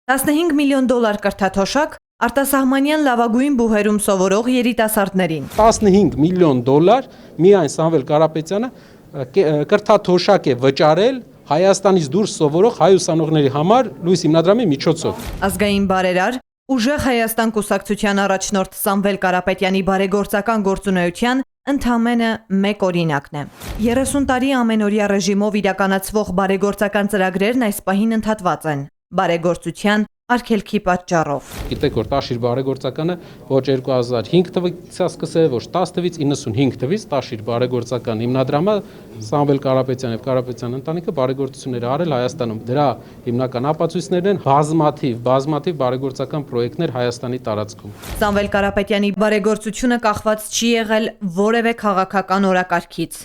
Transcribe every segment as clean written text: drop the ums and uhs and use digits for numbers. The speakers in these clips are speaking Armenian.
15 միլիոն դոլար կրթաթոշակ արտասահմանյան լավագույն բուհերում սովորող երիտասարդներին։ 15 միլիոն դոլար միայն Սամվել Կարապետյանը կրթաթոշակ է վճարել Հայաստանից դուրս սովորող հայ ուսանողների համար լույս հիմնադրամի միջոցով։ Ազգային բարերար, ուժեղ Հայաստան կուսակցության առաջնորդ Սամվել Կարապետյանի բարեգործական գործունեության ընդամենը մեկ օրինակն է։ 30 տարի ամենօրյա ռեժիմով իրականացվող բարեգործական ծրագրերն այս պահին ընդհատված են բարեգործության արգելքի պատճառով։ Գիտեք, որ Տաշիր բարեգործականը ոչ 2005 թվականից սկսել, ոչ 10 թվականից, 95 թվականից Տաշիր բարեգործական հիմնադրամը Սամվել Կարապետյան եւ Կարապետյան ընտանիքը բարեգործություններ արել Հայաստանում։ Դրա հիմնական ապացույցներն են բազմաթիվ բարեգործական պրոյեկտներ Հայաստանի տարածքում։ Սամվել Կարապետյանի բարեգործությունը կախված չի եղել որևէ քաղաքական օրակարգից։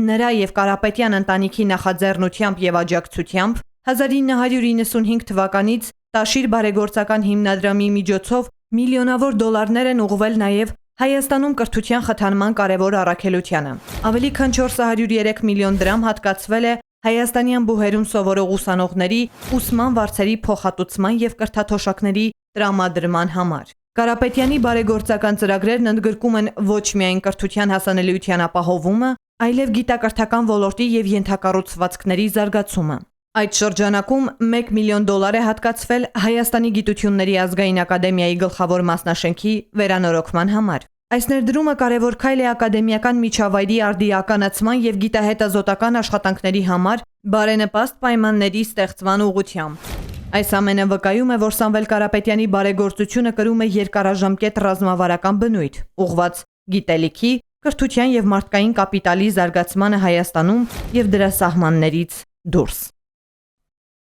Նրա եւ Կարապետյան ընտանիքի նախաձեռնությամբ եւ աջակցությամբ 1995 թվականից Տաշիր բարեգործական հիմնադրամի միջոցով միլիոնավոր դոլարներ են ուղղվել նաև Հայաստանում կրթության խթանման կարևոր առաքելությանը։ Ավելի քան 403 միլիոն դրամ հատկացվել է հայաստանյան բուհերում սովորող ուսանողների ուսման վարձերի փոխհատուցման եւ կրթաթոշակների տրամադրման համար։ Կարապետյանի բարեգործական ծրագրերն ընդգրկում են ոչ միայն կրթության հասանելիության ապահովումը, այլև գիտակրթական ոլորտի եւ ենթակառուցվածքների զարգացումը։ Այդ շրջանակում 1 միլիոն դոլար է հատկացվել Հայաստանի գիտությունների ազգային ակադեմիայի գլխավոր մասնաշենքի վերանորոգման համար։ Այս ներդրումը կարևոր քայլ է ակադեմիական միջավայրի արդիականացման եւ գիտահետազոտական աշխատանքների համար բարենպաստ պայմանների ստեղծման ուղղությամբ։ Այս ամենը վկայում է, որ Սամվել Կարապետյանի բարեգործությունը կրում է երկարաժամկետ ռազմավարական բնույթ, ուղղված գիտելիքի, կրթության եւ մարդկային կապիտալի զարգացմանը Հայաստանում եւ դրա սահմաններից դուրս։